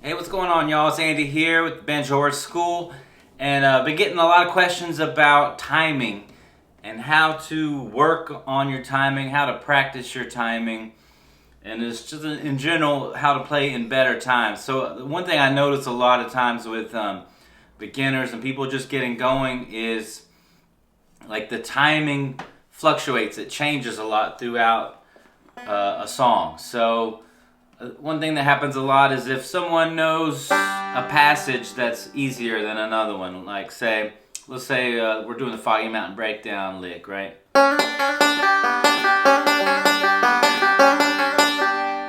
Hey, what's going on, y'all? It's Andy here with Banjo Earth School, and I've been getting a lot of questions about timing and how to work on your timing, how to practice your timing, and it's just in general how to play in better times. So one thing I notice a lot of times with beginners and people just getting going is like the timing fluctuates. It changes a lot throughout a song. So one thing that happens a lot is if someone knows a passage that's easier than another one, like let's say we're doing the Foggy Mountain Breakdown lick, right?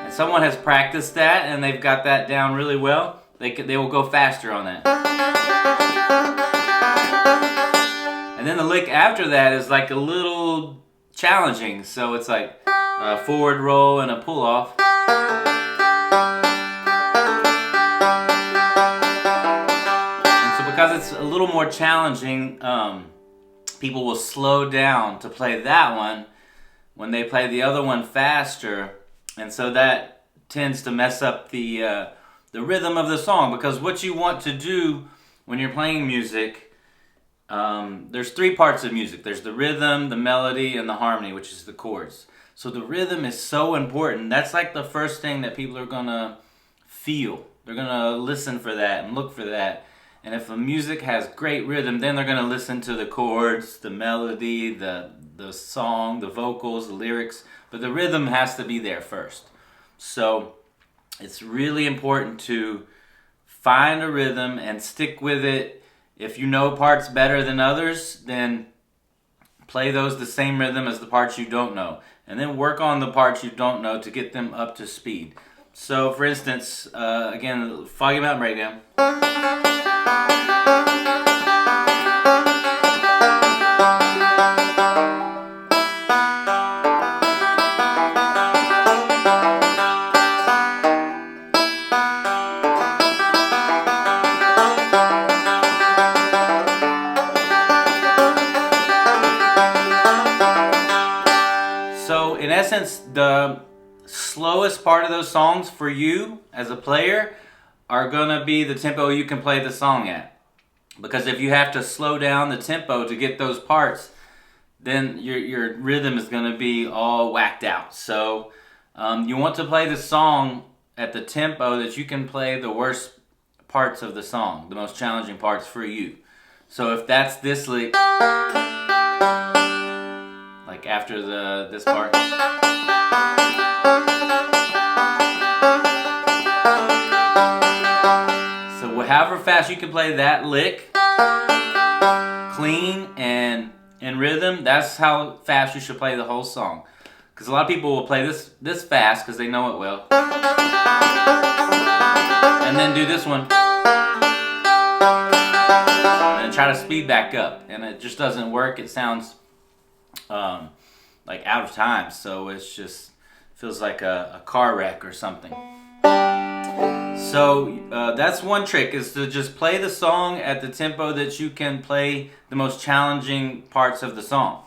And someone has practiced that and they've got that down really well, they will go faster on that. And then the lick after that is like a little challenging, so it's like a forward roll and a pull off. Because it's a little more challenging, people will slow down to play that one when they play the other one faster, and so that tends to mess up the rhythm of the song. Because what you want to do when you're playing music, there's three parts of music. There's the rhythm, the melody, and the harmony, which is the chords. So the rhythm is so important. That's like the first thing that people are gonna feel. They're gonna listen for that and look for that. And if the music has great rhythm, then they're going to listen to the chords, the melody, the song, the vocals, the lyrics. But the rhythm has to be there first. So it's really important to find a rhythm and stick with it. If you know parts better than others, then play those the same rhythm as the parts you don't know. And then work on the parts you don't know to get them up to speed. So for instance, again, Foggy Mountain Breakdown. So in essence, the slowest part of those songs for you as a player are gonna be the tempo you can play the song at. Because if you have to slow down the tempo to get those parts, then your rhythm is gonna be all whacked out. So you want to play the song at the tempo that you can play the worst parts of the song, the most challenging parts for you. So if that's this lick, like after this part. So however fast you can play that lick, clean and in rhythm, that's how fast you should play the whole song. Because a lot of people will play this fast because they know it well, and then do this one, and then try to speed back up, and it just doesn't work. It sounds like out of time, so it's just feels like a car wreck or something. So that's one trick, is to just play the song at the tempo that you can play the most challenging parts of the song,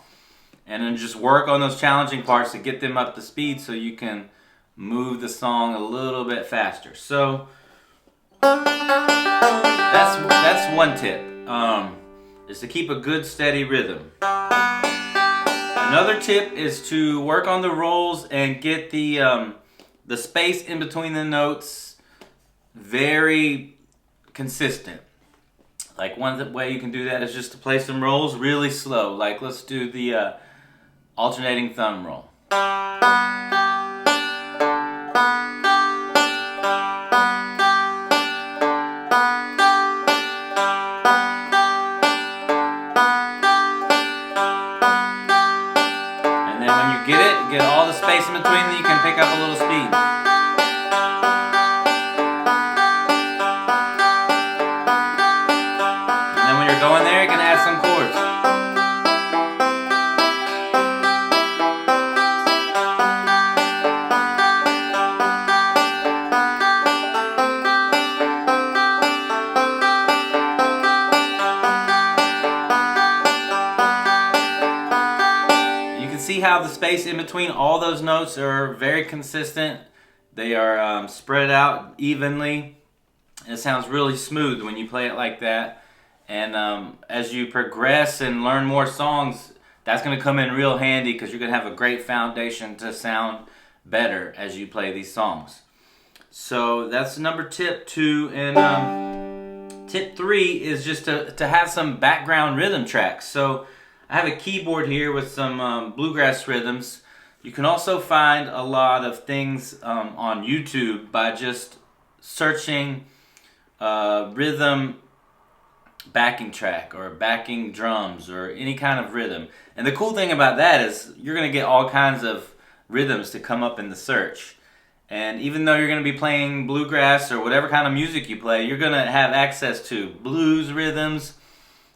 and then just work on those challenging parts to get them up to speed so you can move the song a little bit faster. So that's one tip, is to keep a good steady rhythm. Another tip is to work on the rolls and get the space in between the notes very consistent. Like one way you can do that is just to play some rolls really slow. Like let's do the alternating thumb roll. And then when you get all the space in between, then you can pick up a little speed. Going there, you can add some chords. You can see how the space in between all those notes are very consistent. They are spread out evenly. It sounds really smooth when you play it like that. And as you progress and learn more songs, that's going to come in real handy because you're going to have a great foundation to sound better as you play these songs. So that's number tip 2. And tip 3 is just to have some background rhythm tracks. So I have a keyboard here with some bluegrass rhythms. You can also find a lot of things on YouTube by just searching rhythm backing track or backing drums or any kind of rhythm. And the cool thing about that is you're going to get all kinds of rhythms to come up in the search. And even though you're going to be playing bluegrass or whatever kind of music you play, you're going to have access to blues rhythms.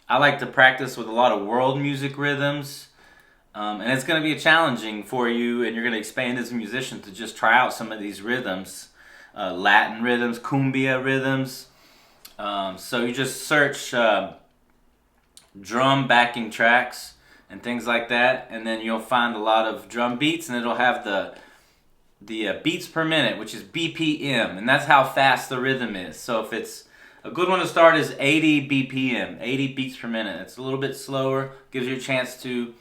I like to practice with a lot of world music rhythms. And it's going to be challenging for you, and you're going to expand as a musician to just try out some of these rhythms. Latin rhythms, cumbia rhythms. So you just search drum backing tracks and things like that, and then you'll find a lot of drum beats, and it'll have the beats per minute, which is BPM, and that's how fast the rhythm is. So if it's a good one to start is 80 BPM, 80 beats per minute. It's a little bit slower, gives you a chance to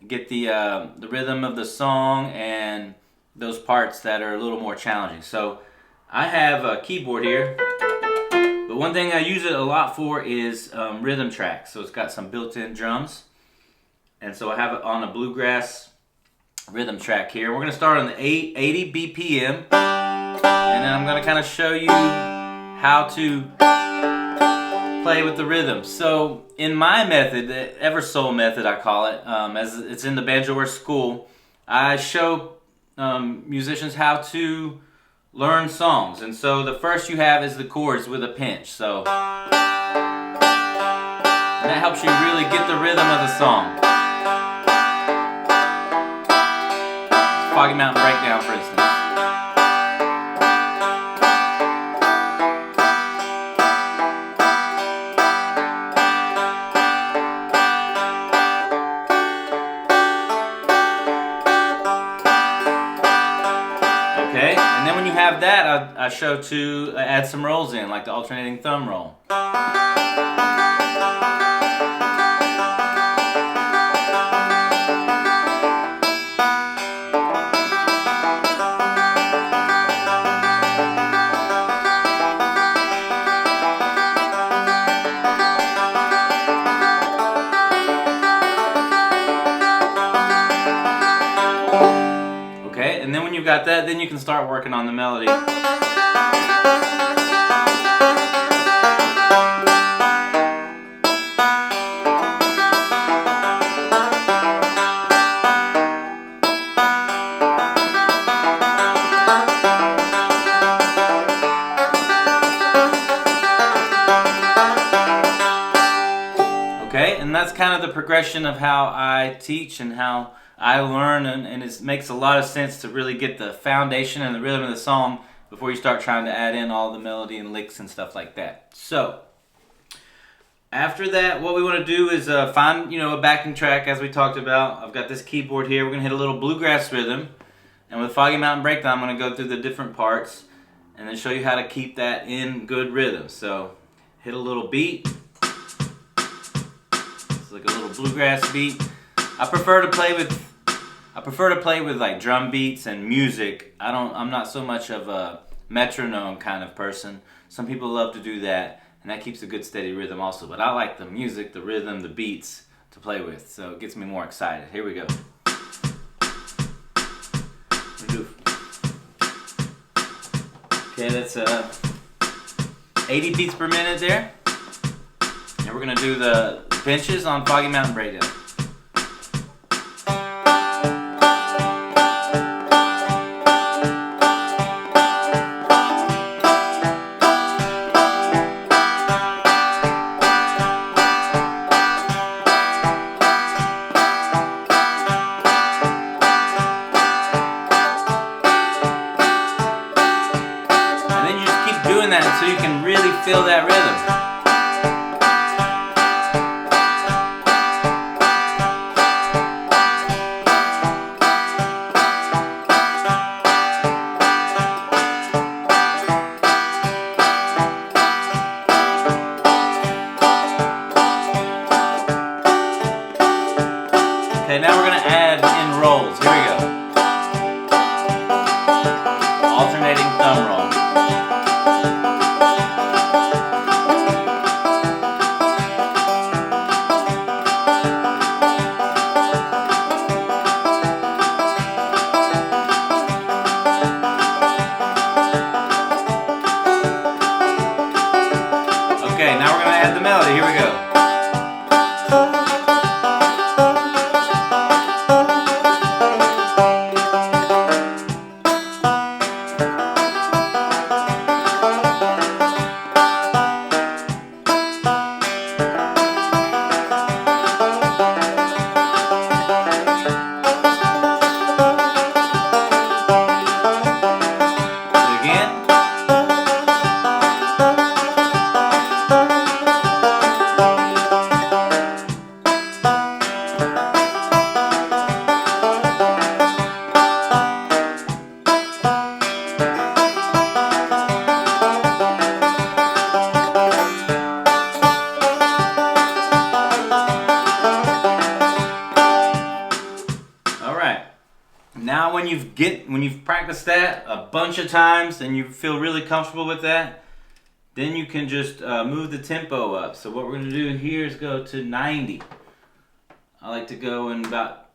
get the rhythm of the song and those parts that are a little more challenging. So I have a keyboard here, but one thing I use it a lot for is rhythm tracks. So it's got some built-in drums, and so I have it on a bluegrass rhythm track here. We're going to start on the 80 BPM, and then I'm going to kind of show you how to play with the rhythm. So in my method, the Eversole method I call it, as it's in the Banjo Earth School, I show musicians how to learn songs. And so the first you have is the chords with a pinch. So and that helps you really get the rhythm of the song. Foggy Mountain Breakdown, for instance. Okay, and then when you have that, I show to add some rolls in, like the alternating thumb roll. Okay, and then when you've got that, then you can start working on the melody. Okay, and that's kind of the progression of how I teach and how I learn, and it makes a lot of sense to really get the foundation and the rhythm of the song before you start trying to add in all the melody and licks and stuff like that. So after that, what we want to do is find a backing track, as we talked about. I've got this keyboard here. We're going to hit a little bluegrass rhythm, and with Foggy Mountain Breakdown, I'm going to go through the different parts and then show you how to keep that in good rhythm. So hit a little beat. It's like a little bluegrass beat. I prefer to play with like drum beats and music. I'm not so much of a metronome kind of person. Some people love to do that, and that keeps a good steady rhythm also. But I like the music, the rhythm, the beats to play with, so it gets me more excited. Here we go. Okay, that's 80 beats per minute there. And we're gonna do the pinches on Foggy Mountain Breakdown. Doing that so you can really feel that rhythm. add the melody. Here we go. Now when you've practiced that a bunch of times and you feel really comfortable with that, then you can just move the tempo up. So what we're going to do here is go to 90. I like to go in about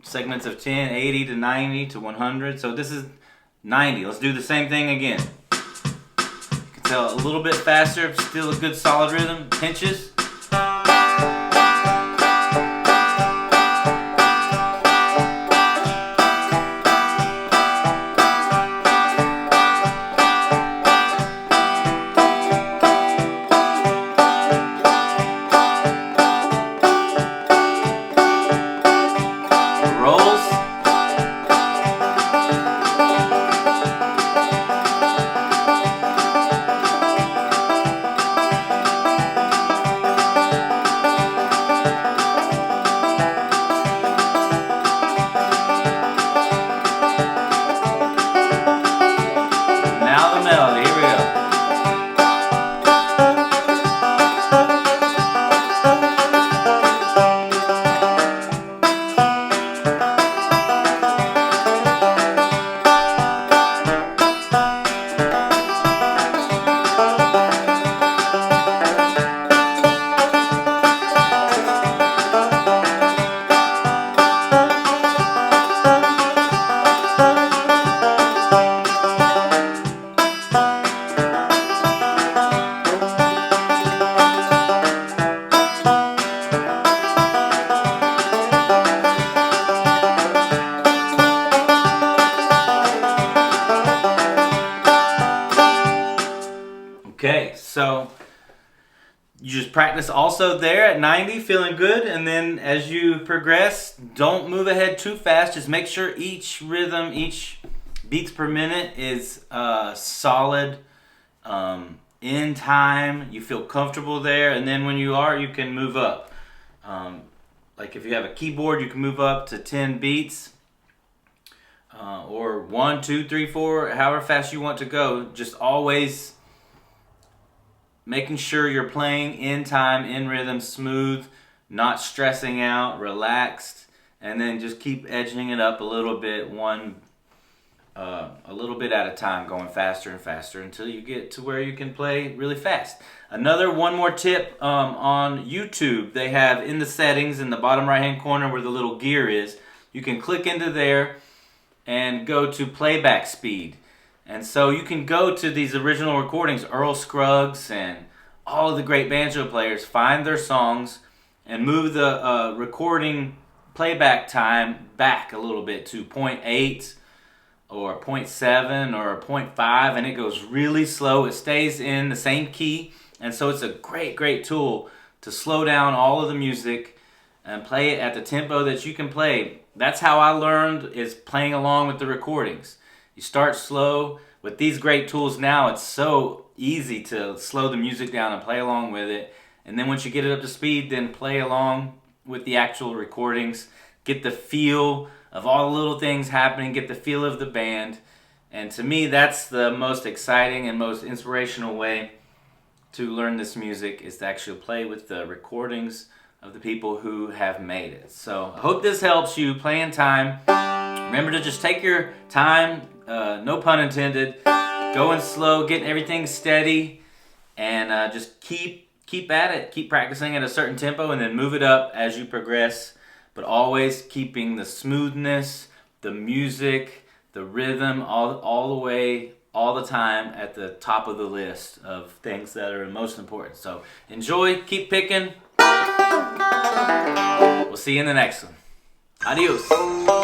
segments of 10, 80 to 90 to 100. So this is 90. Let's do the same thing again. You can tell a little bit faster, still a good solid rhythm. Pinches. Okay, so you just practice also there at 90, feeling good, and then as you progress, don't move ahead too fast. Just make sure each rhythm, each beats per minute is solid, in time. You feel comfortable there, and then when you are, you can move up. Like if you have a keyboard, you can move up to 10 beats, or 1, 2, 3, 4, however fast you want to go. Just always making sure you're playing in time, in rhythm, smooth, not stressing out, relaxed, and then just keep edging it up a little bit, a little bit at a time, going faster and faster until you get to where you can play really fast. One more tip, on YouTube, they have in the settings in the bottom right hand corner where the little gear is, you can click into there and go to playback speed. And so you can go to these original recordings, Earl Scruggs and all of the great banjo players, find their songs and move the recording playback time back a little bit to 0.8 or 0.7 or 0.5, and it goes really slow. It stays in the same key, and so it's a great tool to slow down all of the music and play it at the tempo that you can play. That's how I learned, is playing along with the recordings. You start slow. With these great tools now, it's so easy to slow the music down and play along with it. And then once you get it up to speed, then play along with the actual recordings. Get the feel of all the little things happening. Get the feel of the band. And to me, that's the most exciting and most inspirational way to learn this music, is to actually play with the recordings of the people who have made it. So I hope this helps you play in time. Remember to just take your time, no pun intended, going slow, getting everything steady, and just keep at it. Keep practicing at a certain tempo and then move it up as you progress, but always keeping the smoothness, the music, the rhythm all the way all the time at the top of the list of things that are most important. So enjoy, keep picking. We'll see you in the next one. Adios.